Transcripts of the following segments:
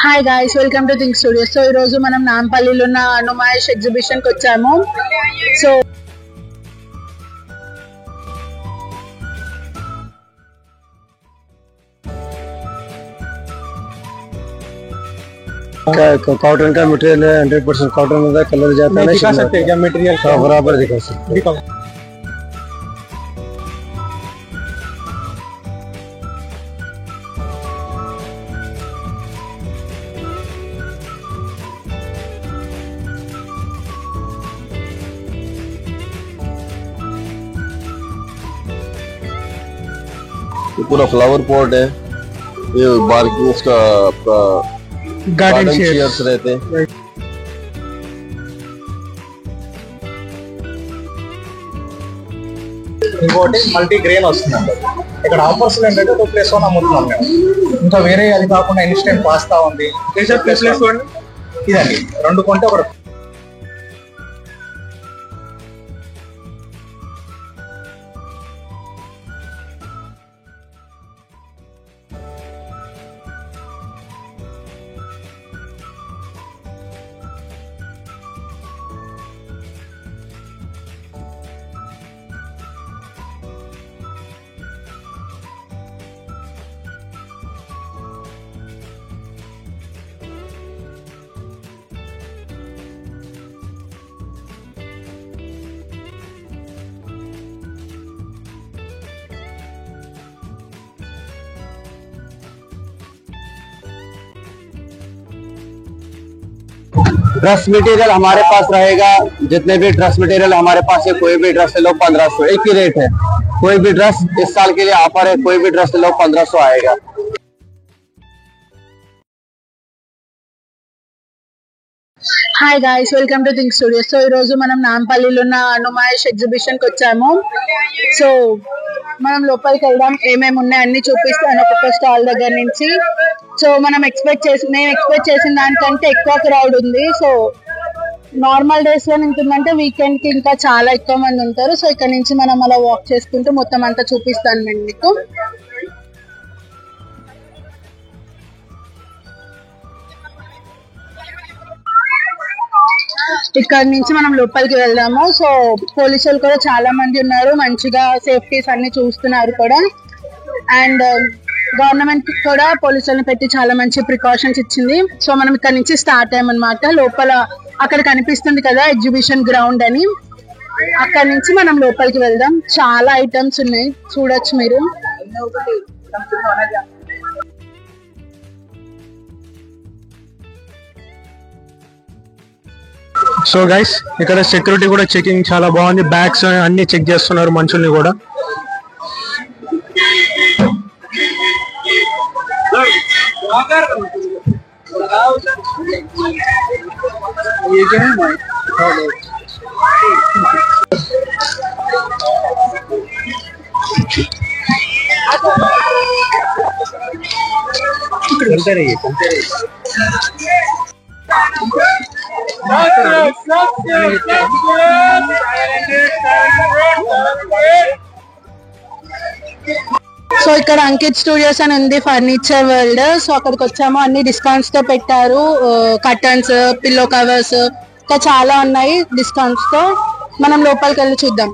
Hi guys, welcome to think studio. So ఈరోజు మనం నాంపల్లిలో ఉన్న నుమాయిష్ ఎగ్జిబిషన్కి వచ్చాము. సో कॉटन का मटेरियल है, 100% कॉटन होता है। कलर जाता है, दिखा सकते हैं क्या मटेरियल? बराबर दिखा सकते हैं। पूरा फ्लावर पॉट है, ये बार्किंग्स का गार्डन चेयर्स रहते हैं। ఇంకోటి మల్టీ గ్రెయిన్ వస్తుందండి. ఇక్కడ ఆఫర్స్ ఏంటంటే 2+1 అమ్ముతున్నాం మేము. ఇంకా వేరే అది కాకుండా ఇన్స్టెంట్ పాస్తా ఉంది. ఇదండి 2 కొంటే ఒకటి. ड्रेस मटेरियल हमारे पास रहेगा। जितने भी ड्रेस मटेरियल हमारे पास है, कोई भी ड्रेस ले लो 1500, एक ही रेट है। कोई भी ड्रेस इस साल के लिए ऑफर है, कोई भी ड्रेस ले लो 1500 आएगा। Hi guys, welcome to think studio. So ఈరోజు మనం నాంపల్లిలో ఉన్న నుమాయిష్ ఎగ్జిబిషన్కి వచ్చాము. సో మనం లోపలికి వెళ్దాం, ఏమేమి ఉన్నాయి అన్ని చూపిస్తాను ఒక్కొక్క స్టాల్ దగ్గర నుంచి. సో నేను ఎక్స్పెక్ట్ చేసిన దానికంటే ఎక్కువ క్రౌడ్ ఉంది. సో నార్మల్ డేస్ లో ఉంటుందంటే వీకెండ్ కి ఇంకా చాలా ఎక్కువ మంది ఉంటారు. సో ఇక్కడ నుంచి మనం అలా వాక్ చేసుకుంటూ మొత్తం అంతా చూపిస్తాను నేను మీకు. ఇక్కడ నుంచి మనం లోపలికి వెళ్దాము. సో పోలీసులు కూడా చాలా మంది ఉన్నారు, మంచిగా సేఫ్టీస్ అన్ని చూస్తున్నారు కూడా. అండ్ గవర్నమెంట్ కూడా పోలీసులను పెట్టి చాలా మంచి ప్రికాషన్స్ ఇచ్చింది. సో మనం ఇక్కడ నుంచి స్టార్ట్ అయ్యామన్నమాట. లోపల అక్కడ కనిపిస్తుంది కదా ఎగ్జిబిషన్ గ్రౌండ్ అని, అక్కడ నుంచి మనం లోపలికి వెళ్దాం. చాలా ఐటమ్స్ ఉన్నాయి, చూడొచ్చు మీరు. సో గైస్, ఇక్కడ సెక్యూరిటీ కూడా చెకింగ్ చాలా బాగుంది. బ్యాగ్స్ అన్ని చెక్ చేస్తున్నారు మనుషుల్ని కూడా. సో ఇక్కడ అంకిత్ స్టూడియోస్ అని ఉంది, ఫర్నిచర్ వరల్డ్. సో అక్కడికి వచ్చాము, అన్ని డిస్కౌంట్స్ తో పెట్టారు. కర్టన్స్, పిల్లో కవర్స్ ఇంకా చాలా ఉన్నాయి డిస్కౌంట్స్ తో. మనం లోపలికి వెళ్ళి చూద్దాం.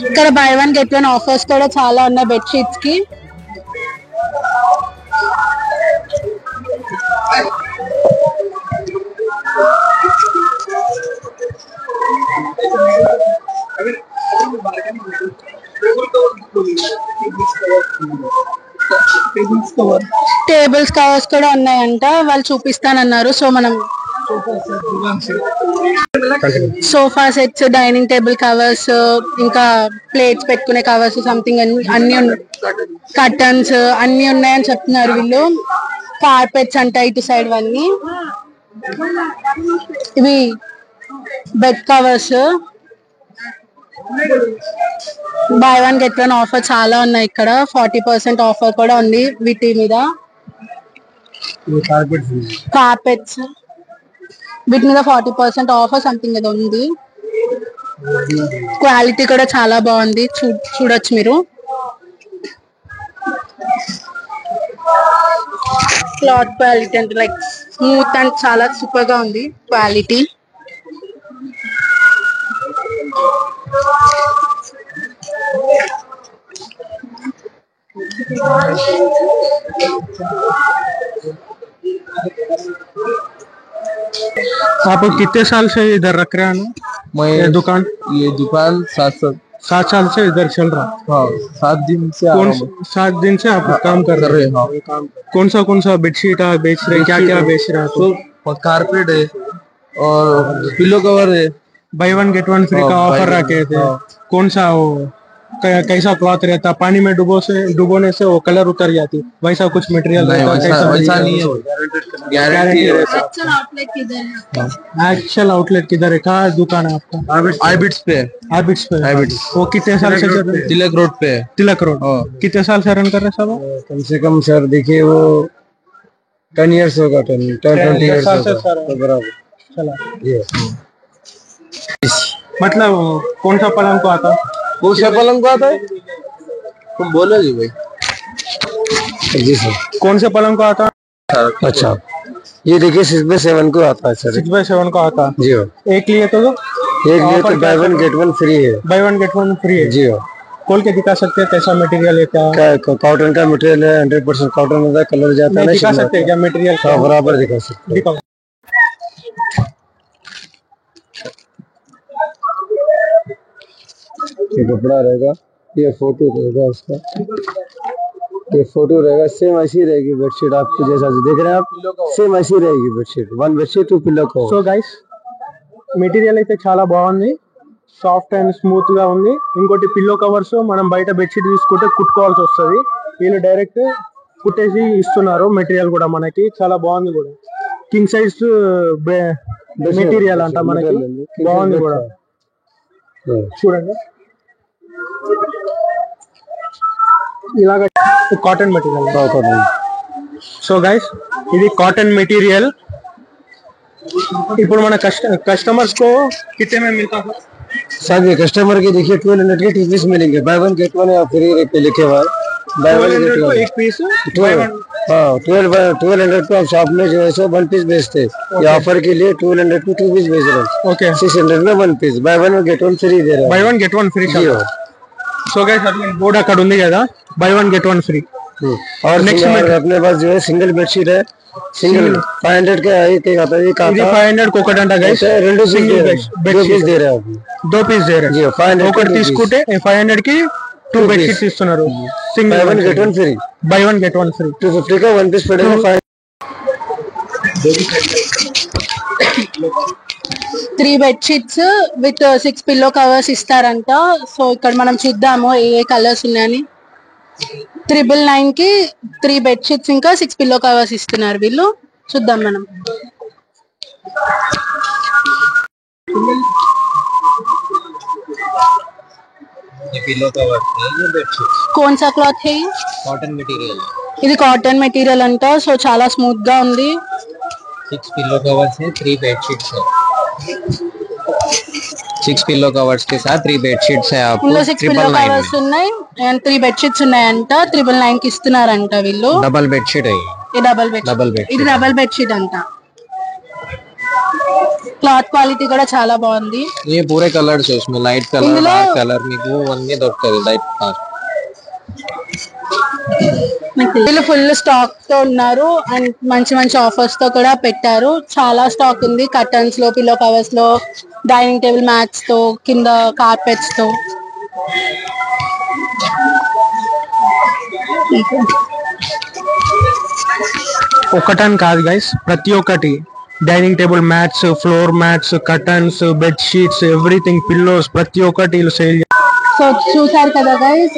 ఇక్కడ బై 1 get 1 ఆఫర్స్ కూడా చాలా ఉన్నాయి బెడ్షీట్స్ కి. టేబుల్స్ కవర్స్ కూడా ఉన్నాయంట, వాళ్ళు చూపిస్తానన్నారు. సో మనం sofa sets, dining table covers, ఇంకా ప్లేట్స్ పెట్టుకునే కవర్స్, సంథింగ్ అన్ని కర్టన్స్ అన్ని ఉన్నాయని చెప్తున్నారు వీళ్ళు. కార్పెట్స్ అంట ఇటు సైడ్ అన్ని. ఇవి bed covers, by 1 get 1 offer చాలా ఉన్నాయి ఇక్కడ. 40% ఆఫర్ కూడా ఉంది వీటి మీద. కార్పెట్స్ వీటి మీద 40% ఆఫర్ సంథింగ్ ఏదో ఉంది. క్వాలిటీ కూడా చాలా బాగుంది, చూడొచ్చు మీరు. క్లాత్ క్వాలిటీ అంటే లైక్ స్మూత్ అండ్ చాలా సూపర్ గా ఉంది క్వాలిటీ. आप कितने साल से इधर रख रहे हैं मैं ये दुकान? ये दुकान 7 साल से इधर चल रहा. हाँ 7 दिन से आ रहा हूँ। 7 दिन से आप काम कर रहे हैं. हाँ कौन सा बेडशीट आप बेच रहे हैं? क्या क्या बेच रहे हैं? तो कारपेट है और पिलो कवर है। बाय 1 गेट 1 फ्री का ऑफर रखे थे. कौन सा वो कैसा क्लॉथ रहता? पानी में डुबोने से वो कलर उतर जाती, वैसा कुछ मटेरियल रहता? वैसा नहीं है, गारंटी है। एक्चुअल आउटलेट किधर है? कहाँ दुकान है आपका? आईबिट्स पे। वो कितने साल से तिलक रोड पे है। तिलक रोड कितने साल से रन कर रहे सब? कम से कम सर देखिए वो 10 years होगा, 10-20 years बराबर चला. मतलब कौन सा पलंग को आता? कौन सा पलंग को आता है तुम बोलो जी भाई। जी सर। कौन से पलंग को आता? अच्छा ये देखिए 6x7 को आता है सर। 6x7 को आता जी हो। एक लिए तो बाय 1 गेट 1 फ्री है। बाय 1 गेट 1 फ्री है। जी हो। खोल के दिखा सकते हैं कैसा मटेरियल है? क्या कॉटन का मटेरियल है, 100% कॉटन होता है, कलर जाता है। दिखा सकते हैं क्या मटेरियल? हाँ बराबर दिखा सकते हैं। दिखाओ. ये कपड़ा रहेगा, ये फोटो रहेगा उसका, ये फोटो रहेगा, सेम ऐसी रहेगी बेडशीट आपको जैसा देख रहे हैं आप, सेम ऐसी रहेगी bedsheet. 1 bedsheet 2 pillow cover. So guys material అయితే చాలా బాగుంది, సాఫ్ట్ అండ్ స్మూత్ గా ఉంది. ఇంకోటి పిల్లో కవర్స్ మనం బయట బెడ్షీట్ తీసుకుంటే కుట్టుకోవాల్సి వస్తుంది, వీళ్ళు డైరెక్ట్ కుట్టేసి ఇస్తున్నారు. మెటీరియల్ కూడా మనకి చాలా బాగుంది, కూడా కింగ్ సైజ్ మెటీరియల్ అంట మనకి, బాగుంది కూడా. చూడండి ఇలాగ కాటన్ మెటీరియల్. సో గైస్ ఇది కాటన్ మెటీరియల్. ఇప్పుడు మన कस्टमर्स को कितने में मिलता है? सर ये कस्टमर के देखिए 1200 के 2 पीस मिलेंगे, बाय 1 गेट 1 फ्री पे लिखे हुआ है. बाय 1 गेट 1 एक पीस 1200 को आप शॉप में जो है सो 1 पीस बेचते हैं. ये ऑफर के लिए 1200 को 2 पीस बेच रहे हैं. ओके 600 में 1 पीस, बाय 1 गेट 1 फ्री दे रहे हैं. By 1 get 1 free. So guys అట్లా బోర్డ్ అక్కడ ఉంది కదా, బై 1 గెట్ 1 ఫ్రీ. और नेक्स्ट में अपने पास जो है सिंगल बेडशीट है, सिंगल 500 का एक आता है. ये 500 कोकट अंटा गाइस, రెండు సింగిల్ बेडशीट दे रहे हैं आप. 2 पीस दे रहे हैं. 500 ఒకటి తీసుకుంటే 500 కి 2 బెడ్షీట్స్ ఇస్తున్నారు. Single buy 1 get 1 free. Buy 1 get 1 free. 250 का 1 पीस पड़ेगा. 3 బెడ్షీట్స్ విత్ 6 పిల్లో కవర్స్ ఇస్తారంట. సో ఇక్కడ మనం చూద్దాము ఏ కలర్స్ ఉన్నాయని. 999 కి 3 బెడ్షీట్స్ ఇంకా 6 పిల్లో కవర్స్ ఇస్తున్నారు వీళ్ళు. చూద్దాం మనం. पिलो कवर ये बेडशीट कौन सा क्लॉथ है ये? कॉटन मटेरियल ఇది కాటన్ మెటీరియల్ అంట. సో చాలా స్మూత్ గా ఉంది. 6 पिलो कवर्स है, 3 बेडशीट्स है. 6 पिलो कवर्स के साथ 3 बेडशीट्स है आपको. ఇందులో 6 పిల్లో కవర్స్ ఉన్నాయి అండ్ 3 బెడ్షీట్స్ ఉన్నాయంట. 999 కి ఇస్తున్నారంట వీళ్ళు. डबल बेडशीट है ఇది డబుల్ బెడ్షీట్. ఇది డబుల్ బెడ్షీట్ అంట. క్లాత్ క్వాలిటీ కూడా చాలా బాగుంది. ये पूरे कलर्स है उसमें, लाइट कलर डार्क कलर మీకు అన్ని దొరుకుతాయి. లైట్ వీళ్ళు ఫుల్ స్టాక్ తో ఉన్నారు అండ్ మంచి మంచి ఆఫర్స్ తో కూడా పెట్టారు. చాలా స్టాక్ ఉంది కర్టన్స్ లో, పిల్లో కవర్స్ లో, డైనింగ్ టేబుల్ మ్యాట్స్ తో, కింద కార్పెట్స్ తో. ఒకటని కాదు గైస్, ప్రతి ఒక్కటి dining table mats, floor mats, curtains, bed sheets, everything, pillows ప్రతి ఒక్కటి వీళ్ళు సేల్. సో చూసారు కదా గైస్,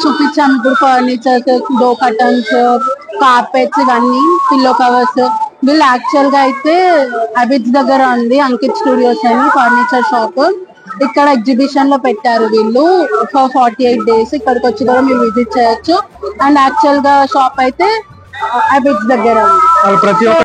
చూపించాము ఇప్పుడు ఫర్నిచర్స్, డో కర్టన్స్, కార్పెట్స్, ఇవన్నీ పిల్లో కవర్స్. వీళ్ళు యాక్చువల్ గా అయితే అబిడ్స్ దగ్గర ఉంది అంకిత్ స్టూడియోస్ అని ఫర్నిచర్ షాప్. ఇక్కడ ఎగ్జిబిషన్ లో పెట్టారు వీళ్ళు ఫర్ 48 days. ఇక్కడికి వచ్చి కూడా మీరు విజిట్ చేయొచ్చు. అండ్ యాక్చువల్ గా షాప్ అయితే అబిడ్స్ దగ్గర ఉంది. ప్రతి ఒక్క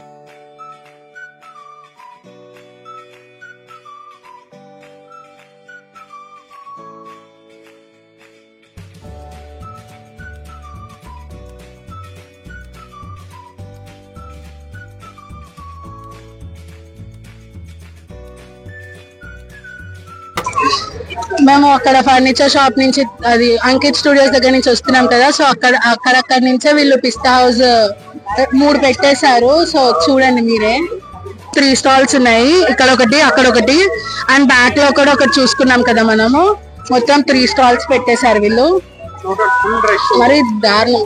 మేము అక్కడ ఫర్నిచర్ షాప్ నుంచి అది అంకిత్ స్టూడియోస్ దగ్గర నుంచి వస్తున్నాం కదా, సో అక్కడ నుంచే వీళ్ళు పిస్తా హౌస్ 3 పెట్టేశారు. సో చూడండి మీరే, 3 స్టాల్స్ ఉన్నాయి, ఇక్కడ ఒకటి అక్కడ ఒకటి అండ్ బ్యాక్ లో కూడా ఒకటి చూసుకున్నాం కదా మనము. మొత్తం 3 స్టాల్స్ పెట్టేశారు వీళ్ళు, మరి దారుణం.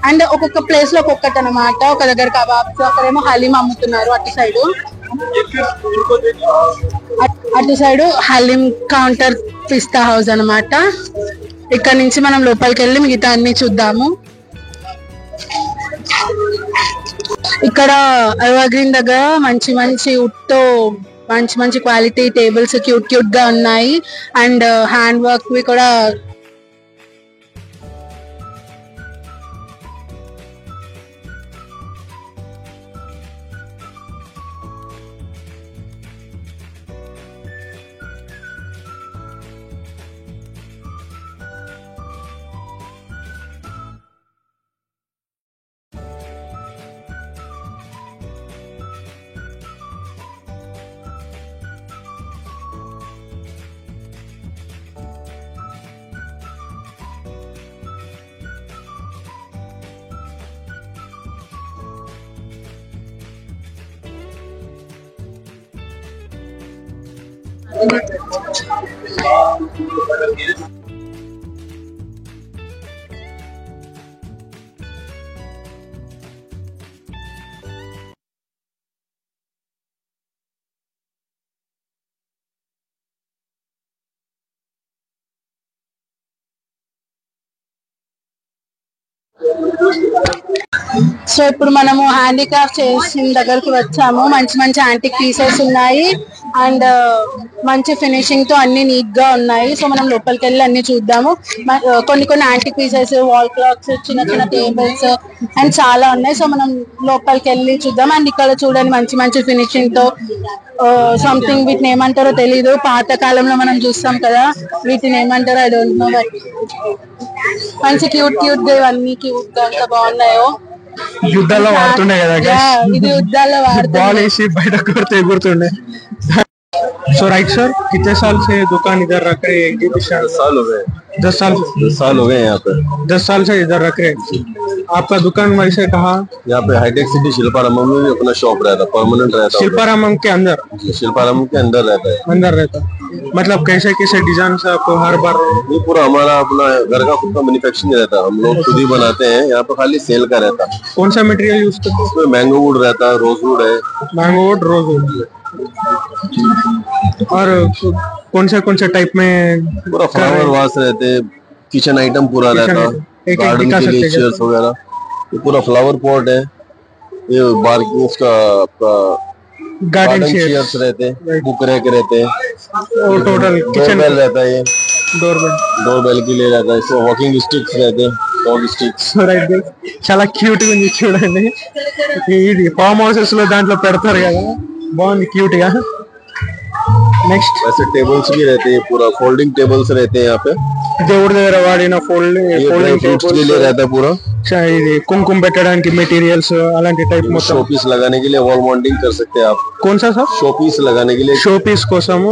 అండ్ ఒక్కొక్క ప్లేస్ లో ఒక్కొక్కటి అనమాట. ఒక దగ్గర కబాబ్స్, అక్కడేమో హలీం అమ్ముతున్నారు అటు సైడ్ హలీం కౌంటర్ పిస్తా హౌస్ అన్నమాట. ఇక్కడ నుంచి మనం లోపలికి వెళ్ళి మిగతా అన్ని చూద్దాము. ఇక్కడ ఎవర్గ్రీన్ దగ్గర మంచి మంచి వుడ్తో మంచి క్వాలిటీ టేబుల్స్ క్యూట్ గా ఉన్నాయి అండ్ హ్యాండ్ వర్క్ కూడా. సో ఇప్పుడు మనము హ్యాండీక్రాఫ్ట్ చేసిన దగ్గరికి వచ్చాము. మంచి యాంటిక్ పీసెస్ ఉన్నాయి అండ్ మంచి ఫినిషింగ్ తో అన్ని నీట్ గా ఉన్నాయి. సో మనం లోపలికి వెళ్ళి అన్ని చూద్దాము. కొన్ని యాంటిక్ పీసెస్, వాల్ క్లాక్స్, చిన్న టేబుల్స్ అండ్ చాలా ఉన్నాయి. సో మనం లోపలికి వెళ్ళి చూద్దాం. అండ్ ఇక్కడ చూడండి మంచి ఫినిషింగ్ తో సంథింగ్ వీటిని ఏమంటారో తెలీదు. పాత కాలంలో మనం చూస్తాం కదా, వీటిని ఏమంటారో ఐ డోంట్ నో, బట్ మంచి క్యూట్ గా ఇవన్నీ క్యూట్ గా ఎంత బాగున్నాయో. యుద్ధాల్లో వాడుతుండే కదా, ఇది యుద్ధాల్లో బాల్ వేసి బయట కొడితే ఎగురుతుండే. सो राइट सर, कितने साल से दुकान इधर रख रहे हैं? एग्जीबिशन 10 साल हो गए। 10 साल हो गए यहाँ पे। 10 साल से इधर रख रहे हैं। आपका दुकान वैसे कहाँ? यहाँ पे हाईटेक सिटी शिल्पारामम में भी अपना शॉप रहता, परमानेंट रहता। शिल्पारामम के अंदर? शिल्पारामम के अंदर रहता है। अंदर रहता, मतलब कैसे डिजाइन से आपको हर बार? ये पूरा हमारा अपना घर का खुद का मैन्युफैक्चरिंग रहता है, हम लोग खुद ही बनाते हैं। यहाँ पे खाली सेल का रहता। कौन सा मटेरियल यूज करते हैं? इसमें मैंगो वुड रहता है, रोज वुड है। Mango wood, rose wood. और कौन सा टाइप में? पूरा फ्लावर वास रहते, किचन आइटम पूरा रहता, गार्डन के लिए चेयर्स वगैरह। ये पूरा फ्लावर पॉट है, ये बार्किंग का गार्डन चेयर्स रहते, बुक रैक रहते हैं, और टोटल किचन बेल रहता है। ये डोरबेल के लिए रहता है। इसमें वॉकिंग स्टिक्स रहते हैं, डॉग स्टिक्स। రైట్, చాలా క్యూట్ గా ఉంది చూడండి. ఇది ఫామ్ హౌసెస్ లో దాంట్లో పెడతారు కదా, బాగుంది క్యూట్ గా. नेक्स्ट वैसे टेबल्स भी रहते हैं, पूरा फोल्डिंग टेबल्स रहते हैं यहाँ पे। దేవుడి దగ్గర వాడిన फोल्डिंग टेबल्स के लिए रहता है पूरा। ఇది కుంకుమ పెట్టడానికి మెటీరియల్స్ అలాంటి టైప్ మొత్తం. शो पीस लगाने के लिए वॉल माउंटिंग कर सकते हैं आप। कौन सा सर? शो पीस लगाने के लिए, షో పీస్ కోసము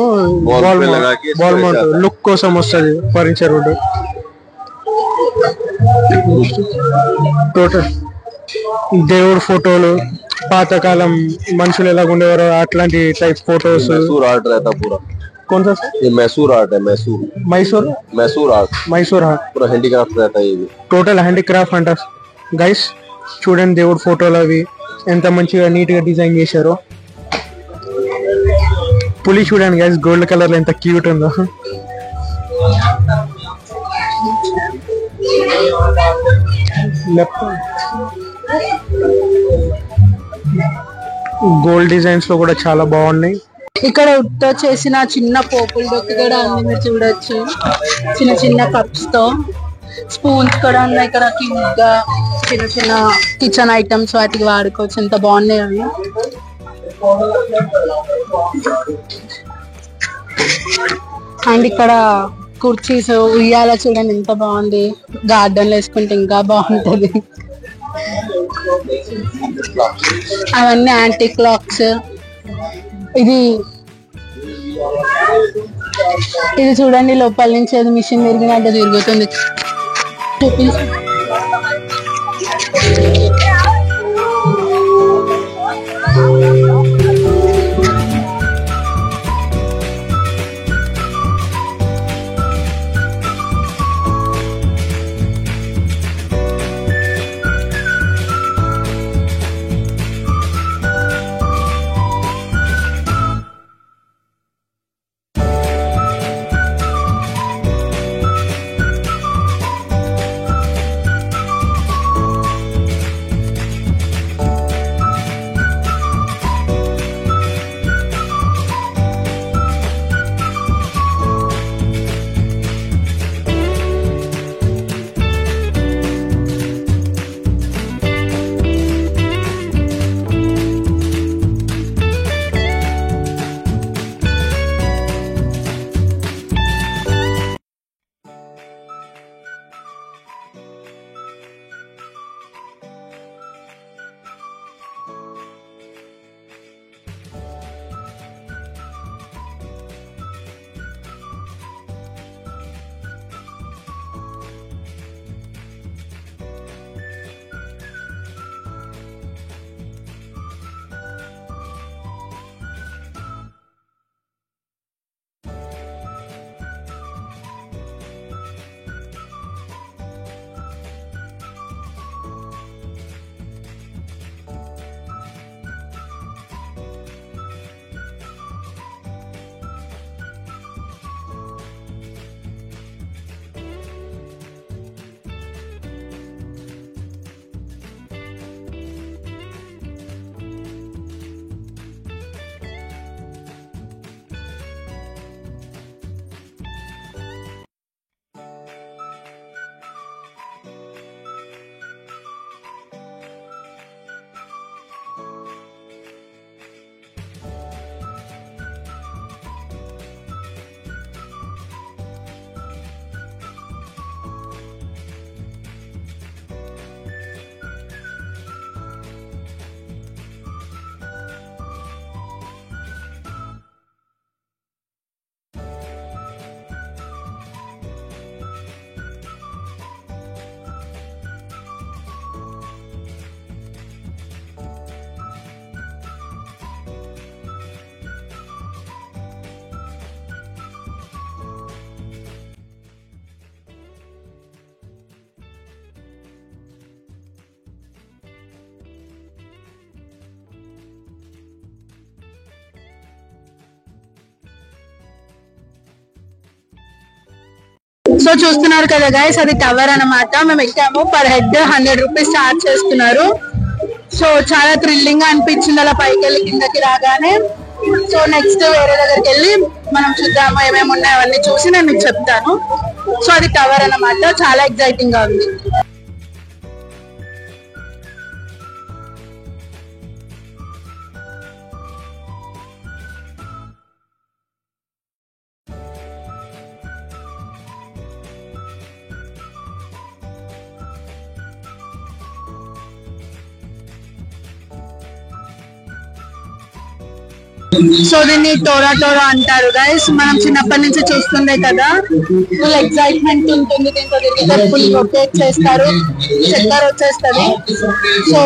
వాల్ మౌంట్ లుక్ కోసం వస్తుంది ఫర్నిచర్ వుడ్. టోటల్ దేవుడు ఫోటోలు, పాతకాలం మనుషులు ఎలా ఉండేవారో అట్లాంటి టైప్ ఫోటోస్. मैसूर आर्ट रहता पूरा। कौन सा? ये मैसूर आर्ट है, मैसूर आर्ट पूरा हैंडीक्राफ्ट रहता है। ये టోటల్ హ్యాండీక్రాఫ్ట్ అంట గైస్. చూడండి దేవుడు ఫోటోలు అవి ఎంత మంచిగా నీట్ గా డిజైన్ చేశారో. పులి చూడండి గైస్, గోల్డ్ కలర్ లో ఎంత క్యూట్ ఉందో. గోల్డ్ డిజైన్స్ లో కూడా చాలా బాగున్నాయి. ఇక్కడ ఉడ్తో చేసిన చిన్న పోపుల డొక్కు కూడా ఉంది, మీరు చూడొచ్చు. చిన్న కప్స్ తో స్పూన్స్ కూడా ఉన్నాయి ఇక్కడ. క్యూట్ గా చిన్న కిచెన్ ఐటమ్స్ వాటికి వాడుకోవచ్చు. ఎంత బాగున్నాయి అవి. అండ్ ఇక్కడ కుర్చీస్, ఉయ్యాల చూడండి ఎంత బాగుంది. గార్డెన్ లో వేసుకుంటే ఇంకా బాగుంటది. అవన్నీ యాంటిక్ క్లాక్స్. ఇది ఇది చూడండి, లోపల నుంచి అది మిషన్ తిరిగినట్టు తిరుగుతుంది. చూపించు. సో చూస్తున్నారు కదా గైస్, అది టవర్ అన్నమాట. మేము ఎక్కాము. పర్ హెడ్ 100 రూపీస్ చార్జ్ చేస్తున్నారు. సో చాలా థ్రిల్లింగ్ గా అనిపించింది అలా పైకి వెళ్ళి కిందకి రాగానే. సో నెక్స్ట్ వేరే దగ్గరికి వెళ్ళి మనం చూద్దాము ఏమేమి ఉన్నాయో అవన్నీ చూసి నేను మీకు చెప్తాను. సో అది టవర్ అన్నమాట. చాలా ఎక్సైటింగ్ గా ఉంది. సో దీన్ని టోరా టోరా అంటారు గైస్. మనం చిన్నప్పటి నుంచి చూస్తుండే కదా, ఫుల్ ఎక్సైట్మెంట్ ఉంటుంది. దీంతో తిరిగితే ఫుల్ రొటేట్ చేస్తారు, చక్కర వచ్చేస్తుంది. సో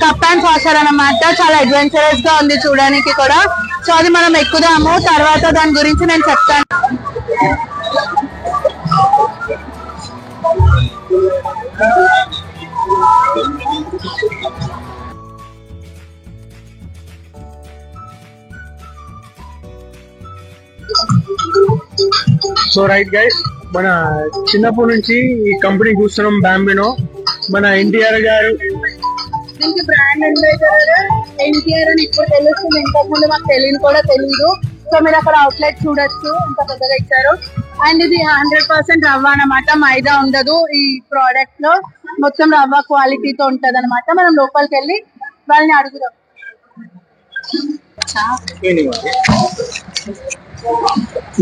కప్ అండ్ సాసర్ అన్నమాట. చాలా అడ్వెంచరస్ గా ఉంది చూడడానికి కూడా. సో అది మనం ఎక్కుదాము, తర్వాత దాని గురించి నేను చెప్తాను. సో రైట్ గైస్, మన చిన్నప్పటి నుంచి ఈ కంపెనీ చూస్తున్నాం బాంబినో. మన ఎన్టీఆర్ గారు దీనికి బ్రాండ్ ఎన్టీఆర్ అని ఇప్పుడు తెలుస్తుంది, ఇంతకు ముందు మాకు తెలియదు కూడా తెలియదు. సో మీరు అక్కడ అవుట్లెట్ చూడొచ్చు ఎంత పెద్దగా ఇచ్చారు. అండ్ ఇది 100% రవ్వ అనమాట, మైదా ఉండదు ఈ ప్రోడక్ట్ లో. మొత్తం రవ్వ క్వాలిటీతో ఉంటది అనమాట. మనం లోపలికి వెళ్ళి వాళ్ళని అడుగుదాం.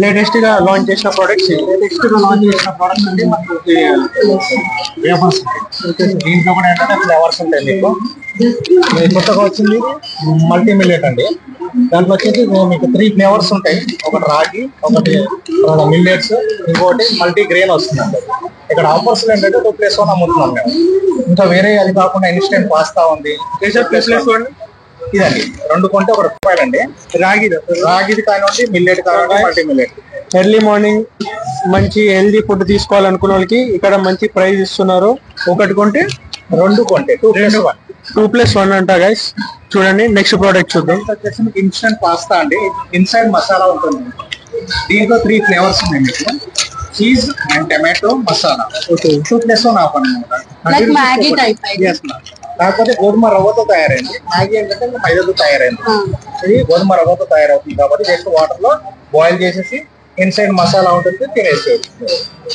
లేటెస్ట్ గా లాంచ్ చేసిన ప్రోడక్ట్స్ అంటే మనకు వేఫర్స్ దీంట్లో కూడా ఏంటంటే ఫ్లేవర్స్ ఉంటాయి. మీకు కొత్తగా వచ్చింది మల్టీ మిల్లెట్ అండి. దాంట్లో వచ్చేసి మీకు 3 ఫ్లేవర్స్ ఉంటాయి. ఒకటి రాగి, ఒకటి మిల్లెట్స్, ఇంకోటి మల్టీ గ్రెయిన్ వస్తుందండి. ఇక్కడ ఆఫర్స్ ఏంటంటే 2+1 అమ్ముతున్నాం మేము. ఇంకా వేరే అది కాకుండా ఇన్స్టెంట్ పాస్తా ఉంది. ఇదండి 2 కొంటే ₹1 అండి. రాగిది కానివ్వండి, మిల్లెట్ కానివ్వండి, మల్టీ మిల్లెట్. ఎర్లీ మార్నింగ్ మంచి హెల్దీ ఫుడ్ తీసుకోవాలనుకున్న వాళ్ళకి ఇక్కడ మంచి ప్రైస్ ఇస్తున్నారు. ఒకటి కొంటే 2 కొంటే 2+1 అంట గైస్. చూడండి నెక్స్ట్ ప్రోడక్ట్ చూద్దాం. వచ్చేసి మీకు ఇన్స్టెంట్ పాస్తా అండి. ఇన్సైడ్ మసాలా ఉంటుంది. దీంట్లో 3 ఫ్లేవర్స్ ఉన్నాయి మీకు. Cheese and tomato masala. 2+1 offer like Maggi type. కాకపోతే గోధుమ రవ్వతో తయారైంది. మ్యాగీ ఏంటంటే మైదాతో తయారైంది. ఇది గోధుమ రవ్వతో తయారవుతుంది కాబట్టి జస్ట్ వాటర్ లో బాయిల్ చేసేసి ఇన్సైడ్ మసాలా ఉంటుంది, తినేసేది.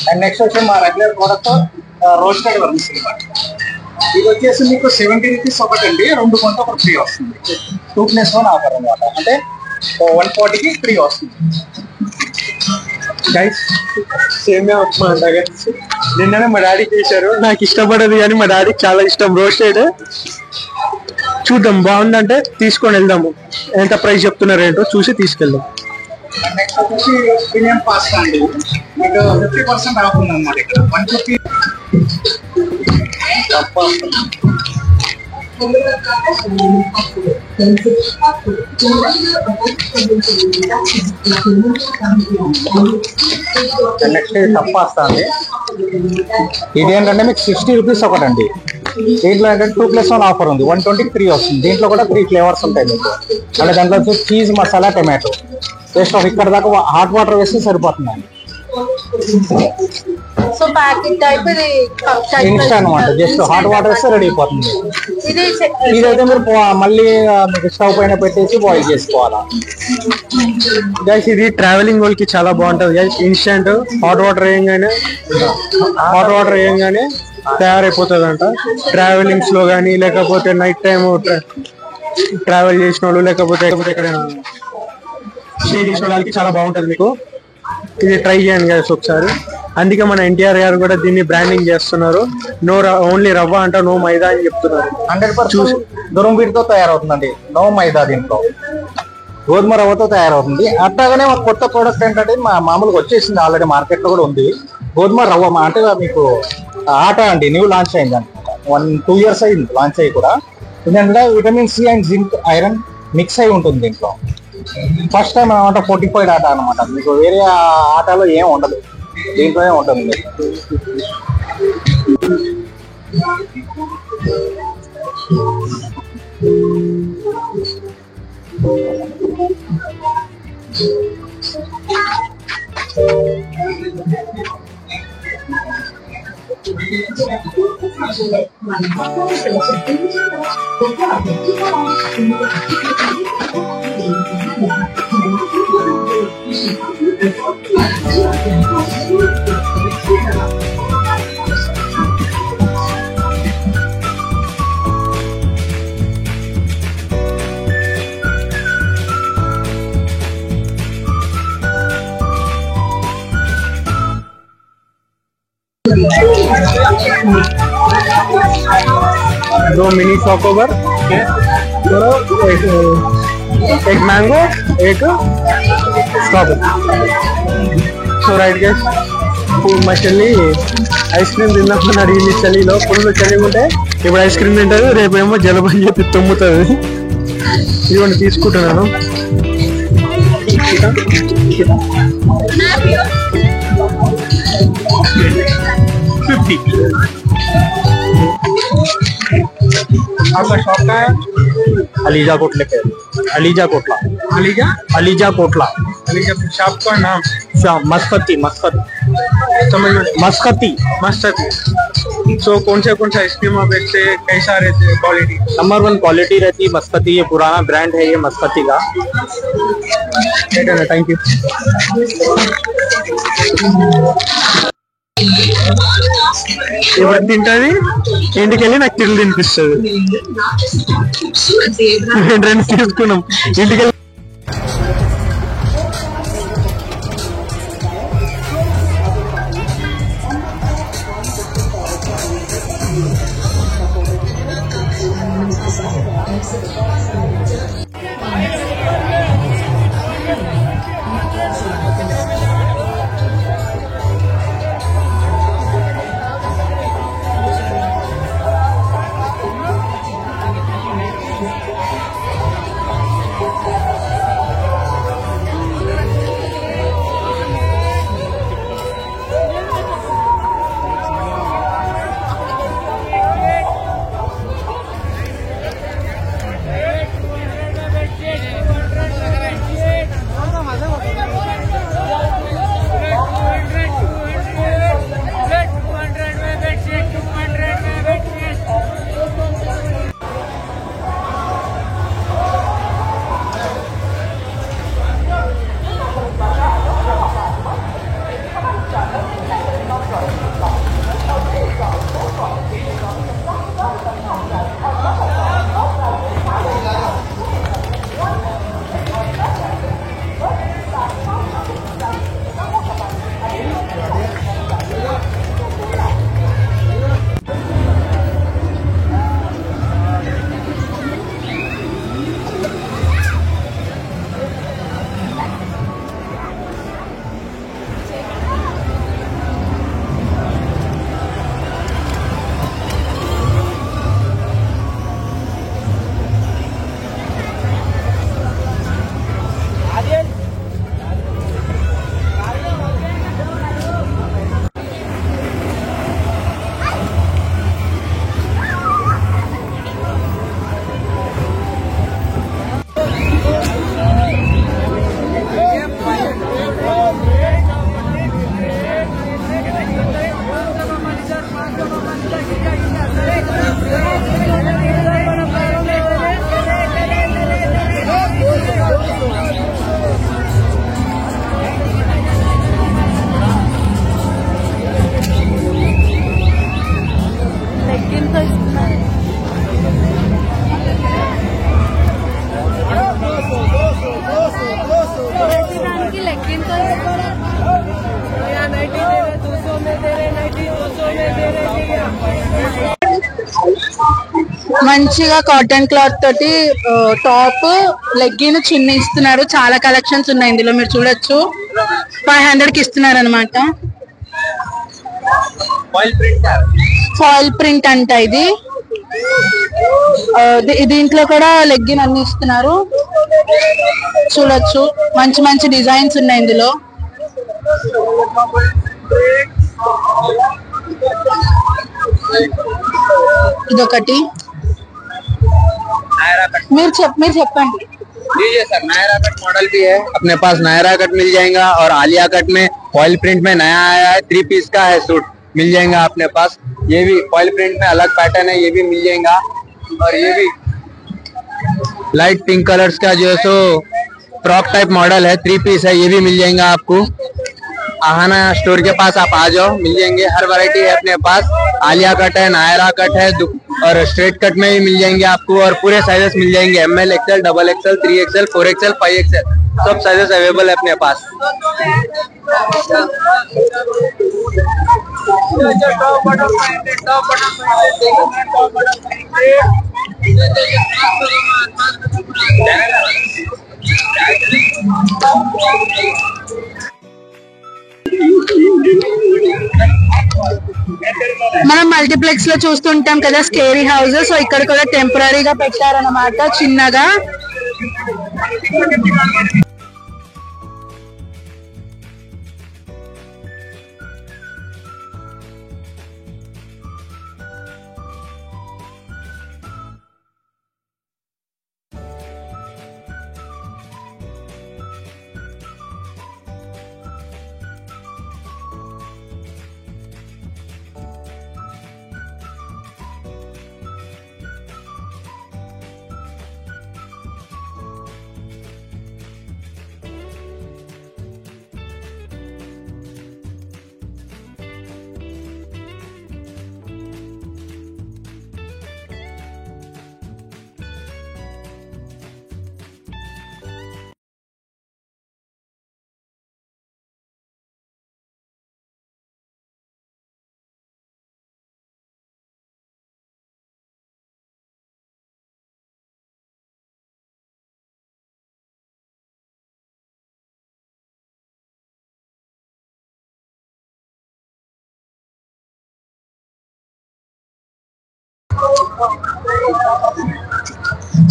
అండ్ నెక్స్ట్ వచ్చి మా రెగ్యులర్ ప్రోడక్ట్ రోస్టెడ్ వర్మిసెల్లి. ఇది వచ్చేసి మీకు 70 రూపీస్ ఒకటి అండి. 2 కొంటే ఒకటి ఫ్రీ వస్తుంది. 2+1 ఆఫర్ అనమాట. అంటే 140కి ఫ్రీ వస్తుంది. గైస్ సేమియా ఉప్మా అంట గైస్. నిన్ననే మా డాడీ చేశారు. నాకు ఇష్టపడదు కానీ మా డాడీకి చాలా ఇష్టం రోస్టెడ్. చూద్దాం, బాగుందంటే తీసుకొని వెళ్దాము. ఎంత ప్రైస్ చెప్తున్నారు ఏంటో చూసి తీసుకెళ్దాం. నెక్స్ట్ వచ్చేసి ప్రీమియం పాస్తా అండి. మీకు 50% ఆఫ్ ఉంది అన్నమాట. ఇక్కడ 150 నెక్స్ట్ టప్ పాస్తా అండి. ఇది ఏంటంటే మీకు 60 రూపీస్ ఒకటండి. దీంట్లో ఏంటంటే 2+1 ఆఫర్ ఉంది. 120కి 3 వస్తుంది. దీంట్లో కూడా 3 ఫ్లేవర్స్ ఉంటాయి మీకు. అంటే దాంట్లో వచ్చి చీజ్, మసాలా, టమాటో. జస్ట్ ఇక్కడ దాకా హాట్ వాటర్ వేస్తే సరిపోతుందండి. సో ప్యాకెట్ టైప్ ఇది ఇన్స్టా అనమాట. జస్ట్ హాట్ వాటర్ వేస్తే రెడీ అయిపోతుంది. ఇదైతే మీరు మళ్ళీ మీకు స్టవ్ పైన పెట్టేసి బాయిల్ చేసుకోవాలా. గైస్ ఇది ట్రావెలింగ్ వాళ్ళకి చాలా బాగుంటది గైస్. ఇన్స్టెంట్ హాట్ వాటర్ వేయంగానే తయారైపోతుంది అంట. ట్రావెలింగ్స్ లో కానీ, లేకపోతే నైట్ టైం ట్రావెల్ చేసిన వాళ్ళు, లేకపోతే ఎక్కడైనా స్టే చేసిన వాళ్ళకి చాలా బాగుంటది. మీకు ఇది ట్రై చేయండి గైస్ ఒకసారి. అందుకే మన ఎన్టీఆర్ గారు కూడా దీన్ని బ్రాండింగ్ చేస్తున్నారు. నో ఓన్లీ రవ్వ అంట, నో మైదా అని చెప్తున్నారు. 100% దురం వీటితో తయారవుతుందండి. నో మైదా. దీంట్లో గోధుమ రవ్వతో తయారవుతుంది. అట్లాగనే ఒక కొత్త ప్రోడక్ట్ ఏంటంటే మామూలుగా వచ్చేసింది, ఆల్రెడీ మార్కెట్ లో కూడా ఉంది. గోధుమ రవ్వ అంటే మీకు ఆట అండి. న్యూ లాంచ్ అయింది అనమాట. 1-2 ఇయర్స్ అయింది లాంచ్ అయ్యి కూడా. ఎందుకంటే vitamin C and zinc, iron mix అయి ఉంటుంది దీంట్లో. ఫస్ట్ టైం అనమాట. 45 ఆట అనమాట. మీకు వేరే ఆటలో ఏం ఉండదు, దీంట్లోనే ఉంటుంది. दो मिनी चॉकोबार, एक मैंगो, एक स्ट्रॉबेरी. सो राइट गाइस, मछली ఐస్ క్రీమ్ తిన్నప్పుడు అడిగింది చలిలో, ఫుల్ చలి ఉంటే ఇప్పుడు ఐస్ క్రీమ్ తింటది, రేపేమో జలుబు అని చెప్పి తుమ్ముతుంది. ఇవన్నీ తీసుకుంటున్నాను. आपका शॉप का है? अलीजा कोटले पे, ELISA Kotla, ELISA ELISA Kotla, ELISA shop का नाम मस्कती, मस्कत, समझ में मस्कती, मस्ती. सो कौन सा आइसक्रीम आप बेचते हैं, कैसा रहते हैं क्वालिटी? नंबर 1 क्वालिटी रहती है मस्कती, ये पुराना ब्रांड है ये मस्कती का. Thank you. ఇప్పుడు తింటది, ఇంటికి వెళ్ళి నాకు తిరుగు తినిపిస్తుంది. రెండు తీసుకున్నాం ఇంటికి. మంచిగా కాటన్ క్లాత్ తోటి టాప్, లెగ్గిన్, చున్నీ ఇస్తున్నారు. చాలా కలెక్షన్స్ ఉన్నాయి ఇందులో, మీరు చూడొచ్చు. 500 కి ఇస్తున్నారు అనమాట. ఫాయిల్ ప్రింట్ అంట ఇది. దీంట్లో కూడా లెగ్గిన్ అన్ని ఇస్తున్నారు, చూడొచ్చు. మంచి మంచి డిజైన్స్ ఉన్నాయి ఇందులో. ఇదొకటి. మీరు చెప్పండి. लीजिए सर, नायरा कट मॉडल भी है अपने पास. नायरा कट मिल जाएगा और आलिया कट में फॉइल प्रिंट में नया आया है. 3 पीस का है सूट, मिल जाएगा अपने पास. ये भी फॉइल प्रिंट में अलग पैटर्न है, ये भी मिल जाएगा. और ये भी लाइट पिंक कलर्स का जो है सो फ्रॉक टाइप मॉडल है, 3 पीस है, ये भी मिल जाएगा आपको. आहाना स्टोर के पास आप आ जाओ, मिल जाएंगे. हर वैरायटी है अपने पास. आलिया कट है, नायरा कट है और स्ट्रेट कट में भी मिल जाएंगे आपको. और पूरे साइजेस मिल जाएंगे, ML, XL, XXL, 3XL, 4XL, 5XL, सब साइजेस अवेलेबल है अपने पास. మనం మల్టీప్లెక్స్ లో చూస్తుంటాం కదా స్కేరీ హౌస్, సో ఇక్కడ కూడా టెంపరీగా పెట్టారన్నమాట చిన్నగా.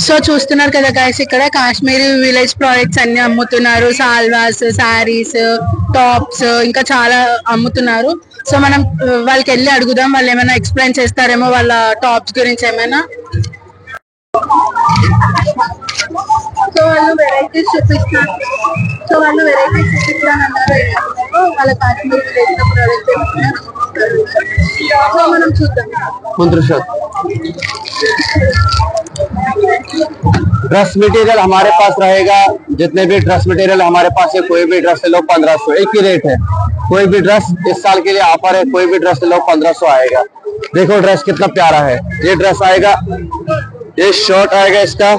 సో చూస్తున్నారు కదా గైస్, ఇక్కడ కాశ్మీరీ విలేజ్ ప్రోడక్ట్స్ అన్ని అమ్ముతున్నారు. సాల్వాస్, శారీస్, టాప్స్, ఇంకా చాలా అమ్ముతున్నారు. సో మనం వాళ్ళకి వెళ్ళి అడుగుదాం, వాళ్ళు ఏమైనా ఎక్స్ప్లెయిన్ చేస్తారేమో వాళ్ళ టాప్స్ గురించి ఏమైనా. సో వాళ్ళు వెరైటీస్ చూపిస్తారు. వాళ్ళ కాశ్మీరీ విలేజ్ ప్రోడక్ట్స్. సో మనం చూద్దాం. ड्रेस मटेरियल हमारे पास रहेगा, जितने भी ड्रेस मटेरियल हमारे पास है, कोई भी ड्रेस ले लो 1500, एक ही रेट है. कोई भी ड्रेस इस साल के लिए ऑफर है, कोई भी ड्रेस ले लो 1500 आएगा. देखो ड्रेस कितना प्यारा है. ये ड्रेस आएगा, ये शर्ट आएगा इसका,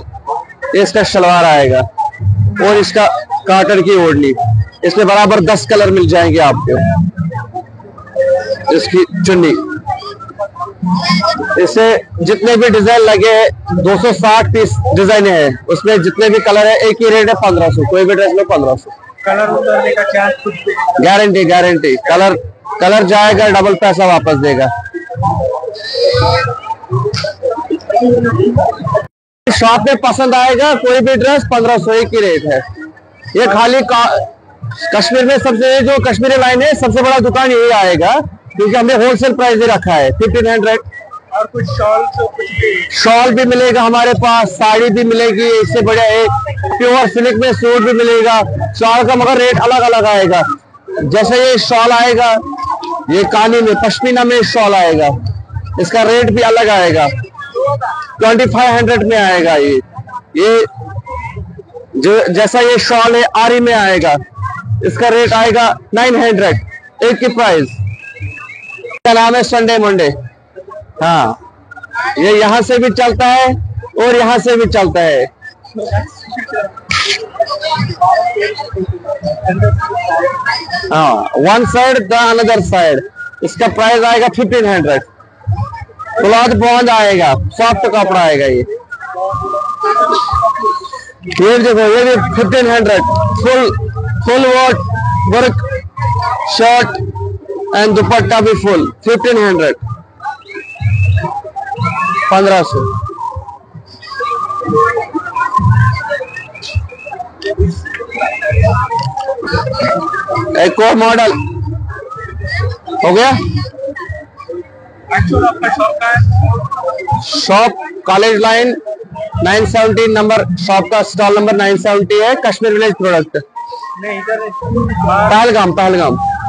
इसका शलवार आएगा और इसका कॉटन की ओढ़नी. इसमें बराबर 10 कलर मिल जाएंगे आपको. इसकी चुन्नी, इससे जितने भी डिजाइन लगे 260 पीस डिजाइन है, उसमें जितने भी कलर है एक ही रेट है 1500. कोई भी ड्रेस में 1500. कलर उतरने का चांस कुछ भी? गारंटी. कलर जाएगा, डबल पैसा वापस देगा. शॉप में पसंद आएगा कोई भी ड्रेस 1500, एक ही रेट है. ये खाली कश्मीर में सबसे, जो कश्मीरी लाइन है सबसे बड़ा दुकान यही आएगा, क्योंकि हमने होलसेल प्राइस दे रखा है 1500. और कुछ शॉल, कुछ भी शॉल भी मिलेगा हमारे पास, साड़ी भी मिलेगी, इससे बढ़िया एक प्योर सिल्क में सूट भी मिलेगा. शॉल का मगर रेट अलग अलग आएगा. जैसे ये शॉल आएगा, ये कानी में पश्मीना में शॉल आएगा, इसका रेट भी अलग आएगा. 2500 में आएगा. ये जो जैसा ये शॉल है आरी में आएगा, इसका रेट आएगा 900, एक की प्राइस. इसका नाम है संडे मंडे. हाँ, ये यहाँ से भी चलता है और यहाँ से भी चलता है. हाँ, one side the another side. इसका प्राइस आएगा 1500. क्लॉथ बॉन्ड आएगा, सॉफ्ट कपड़ा आएगा. ये देखो, ये भी 1500. फुल वर्क शर्ट एंड दुपट्टा भी फुल 1500. 1500. एक और मॉडल हो गया. एक्चुअल आपका शॉप का है? Shop college line 970 number, shop का स्टॉल नंबर 970 है. Kashmir village product. नहीं, इधर पहलगाम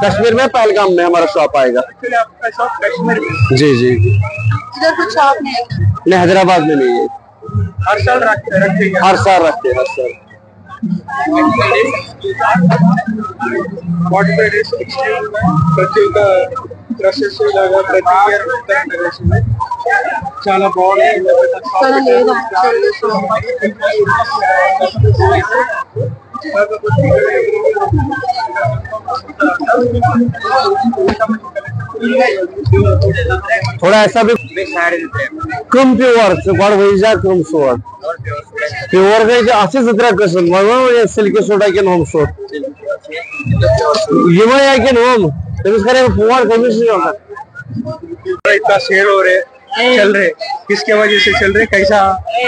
कश्मीर में, पहलगाम में हमारा शॉप आएगा. एक्चुअली आपका शॉप कश्मीर में? जी. इधर कुछ शॉप नहीं, हैदराबाद में नहीं है. हर साल रखते हैं? हर साल रखते हैं, हर साल. ప్రతి ఒక్క డ్రెస్సెస్ లాగా ప్రతి ఇయర్ చాలా బాగుంది. ఇక్కడ లేదు యాక్చువల్లీ షాప్. थोड़ा ऐसा भी कम प्योर कम सोड प्योर का 80-17 कसम सिल्की सोडा के होम सोड इतना सेल हो रहे चल रहे, किसके वजह से चल रहे, कैसा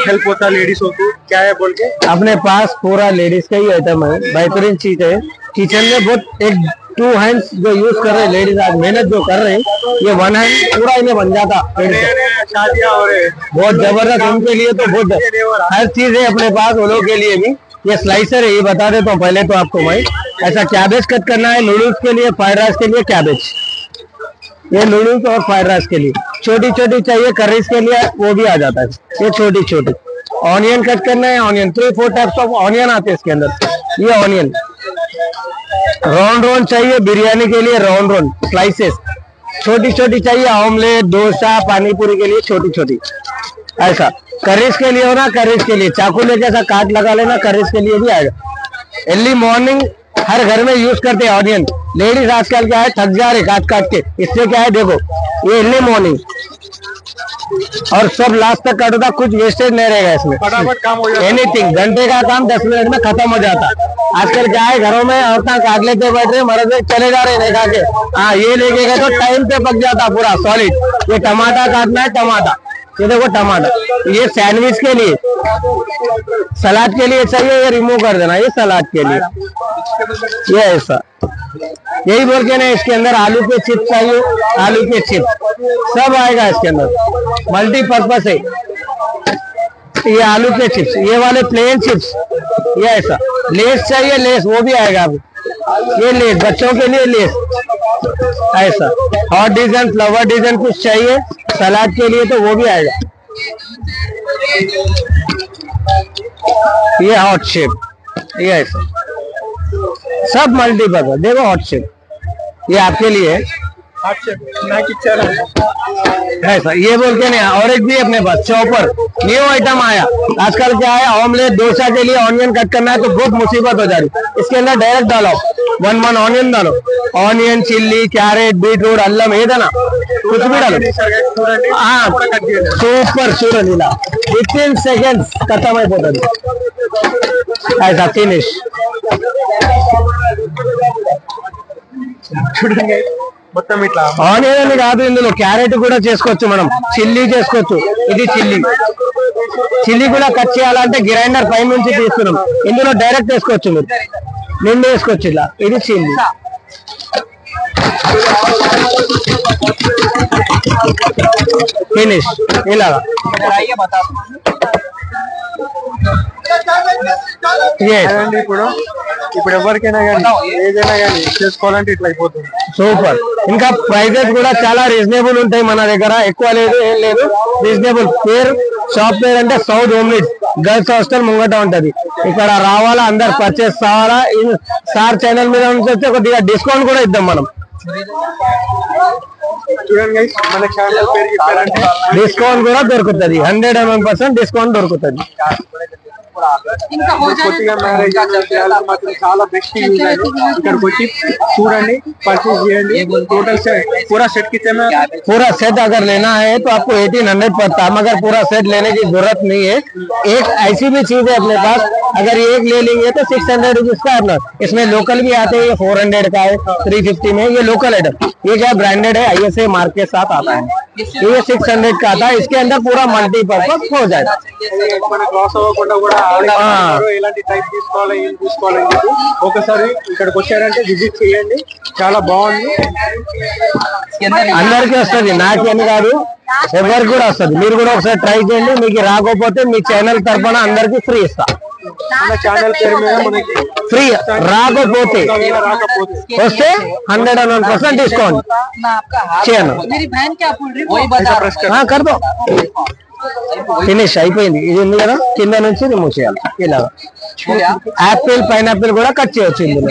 हेल्प होता लेडीजों को, क्या है बोल के? अपने पास पूरा लेडीज का ही आइटम है, बेहतरीन चीज है। किचन में बहुत एक 2 हैंड्स जो यूज कर रहे लेडीज, आज मेहनत जो कर रहे हैं, ये 1 हैंड पूरा इन्हें बन जाता। शादियां हो रहे, बहुत जबरदस्त, उनके लिए तो बहुत हर चीज है अपने पास, वो लोग के लिए भी। ये स्लाइसर है, ये बता देता हूँ पहले तो आपको भाई। ऐसा कैबेज कट करना है, नूडल्स के लिए, फ्राइड राइस के लिए कैबेज, ये नूडल्स और फ्राइड राइस के लिए। छोटी छोटी चाहिए करीज के लिए, वो भी आ जाता है, ये छोटी छोटी। ऑनियन कट करना है, ऑनियन 3-4 टाइप्स ऑफ ऑनियन आते हैं इसके अंदर। ये ऑनियन राउंड चाहिए बिरयानी के लिए, राउंड स्लाइसेस। छोटी छोटी चाहिए ऑमलेट, डोसा, पानी पूरी के लिए छोटी छोटी। ऐसा करीज के लिए हो ना, करीज के लिए चाकू लेके ऐसा काट लगा लेना, करीज के लिए भी आएगा। अर्ली मॉर्निंग हर घर में यूज करते हैं ऑनियन। लेडीज आजकल क्या है, थक जा रहे काट काट के, इससे क्या है देखो, ये अर्ली मॉर्निंग और सब लास्ट तक काटोगा, कुछ वेस्टेज नहीं रहेगा इसमें, फटाफट काम हो जाता। एनीथिंग। घंटे का काम 10 मिनट में खत्म हो जाता। आजकल क्या है, घरों में औरतें काट लेते बैठ रहे, मर्द चले जा रहे नहीं खा के। हाँ, ये लेके गए तो टाइम पे पक जाता पूरा सॉलिड। ये टमाटर काटना है, टमाटर, ये देखो टमाटर। ये सैंडविच के लिए, सलाद के लिए चाहिए, ये रिमूव कर देना, ये सलाद के लिए। ये ऐसा यही बोल के ना, इसके अंदर आलू के चिप्स चाहिए, आलू के चिप्स सब आएगा इसके अंदर, मल्टीपर्पज है। ये आलू के चिप्स, ये वाले प्लेन चिप्स, ये ऐसा। लेस चाहिए, लेस वो भी आएगा अभी। ये लेस बच्चों के लिए, लेस ऐसा। हॉट डिजाइन, फ्लावर डिजाइन कुछ चाहिए सलाद के लिए तो वो भी आएगा। ये हॉट शेप, ये ऐसा सब मल्टीपर्पज। देखो हॉट शेप, ये आपके लिए है ऐसा। ये बोल के नहीं, और एक भी अपने पास चॉपर, न्यू आइटम आया। आजकल क्या है, ऑमलेट, डोसा के लिए ऑनियन कट करना है तो बहुत मुसीबत हो जा रही। इसके अंदर डायरेक्ट डालो, 1 ऑनियन डालो, onion, chilli, carat, beetroot, Allam, ఏదైనా कुछ भी डालो। हाँ, సూపర్ చూడండి, ఇలా 15 seconds खत्म అయిపోతుంది ऐसा ఫినిష్। చూడండి మొత్తం ఇట్లా ఆనియన్ అని కాదు, ఇందులో క్యారెట్ కూడా చేసుకోవచ్చు, మనం చిల్లీ చేసుకోవచ్చు। ఇది చిల్లీ కూడా కట్ చేయాలంటే గ్రైండర్ పై నుంచి తీసుకున్నాం, ఇందులో డైరెక్ట్ వేసుకోవచ్చు, మీరు నిండు వేసుకోవచ్చు ఇలా। ఇది చిల్లీ ఫినిష్ ఇలాగా। ఇప్పుడు ఎవరికైనా కానీ ఏదైనా కానీ చేసుకోవాలంటే ఇట్లా అయిపోతుంది। సూపర్। ఇంకా ప్రైజెస్ కూడా చాలా రీజనబుల్ ఉంటాయి మన దగ్గర, ఎక్కువ లేదు ఏం లేదు, రీజనబుల్। పేరు షాప్ పేరు అంటే సౌత్ హోమ్లీడ్ గర్ల్స్ హాస్టల్ ముంగట ఉంటది। ఇక్కడ రావాలా, అందరు పర్చేస్ కావాలా, సార్ ఛానల్ మీద ఉంటే కొద్దిగా డిస్కౌంట్ కూడా ఇద్దాం మనం। చూడండి మన ఛానల్ పేరు చెప్పారంటే డిస్కౌంట్ కూడా దొరుకుతుంది, 100% డిస్కౌంట్ దొరుకుతుంది। కొద్దిగా మ్యారేజ్ మాత్రం చాలా బెస్ట్ యూజ్ అది। ఇక్కడికి వచ్చి చూడండి, పర్చేస్ చేయండి। टोटल से पूरा सेट कितने में? पूरा सेट अगर लेना है तो आपको 1800 पड़ता है, मगर पूरा सेट लेने की जरूरत नहीं है। एक ऐसी भी चीज है अपने पास, अगर एक ले लेंगे तो 600 रुपीज का अपना। इसमें लोकल भी आते हैं, ये 400 का है, 350 में। ये लोकल आइटम, ये क्या ब्रांडेड है, ISA मार्क के साथ आता है। ये 600 का आता है, इसके अंदर पूरा मल्टीपर्पज हो जाएगा। ఎలాంటి టైప్ తీసుకోవాలి, ఏం తీసుకోవాలని చెప్పి ఒకసారి ఇక్కడికి వచ్చారంటే విజిట్ చేయండి, చాలా బాగుంది। అందరికీ వస్తుంది, నాకేమి కాదు, ఎవరికి కూడా వస్తుంది। మీరు కూడా ఒకసారి ట్రై చేయండి, మీకు రాకపోతే మీ ఛానల్ తరఫున అందరికి ఫ్రీ ఇస్తా। మన ఛానల్ పేరు మీద మనకి ఫ్రీ, రాకపోతే వస్తే 101% డిస్కౌంట్ చేయను। कर दो, ఫినిష్ అయిపోయింది। ఇది ఉంది కదా, కింద నుంచి రిమూవ్ చేయాలి ఇలాగా। యాపిల్, పైనాపిల్ కూడా కట్ చేయొచ్చు ఇందులో।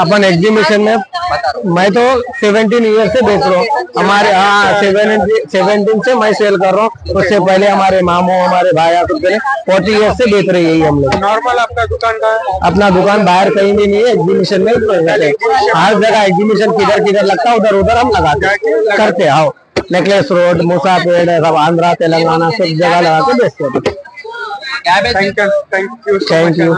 अपन एग्जीबिशन में, मैं तो 17 ईयर से बेच रहा हूँ। हमारे 17 से मैं सेल कर रहा हूँ। उससे पहले हमारे मामू, हमारे भाई 40 ईयर से बेच रहे हैं हम लोग। नॉर्मल आपका दुकान का है? अपना दुकान बाहर कहीं भी नहीं है, एग्जीबिशन में हर जगह एग्जीबिशन किधर किधर लगता है, उधर उधर हम लगाते करते आओ। नेकलेस रोड, मूसापेट, सब आंध्रा तेलंगाना सब जगह लगा के बेचते हैं। Thank you thank you.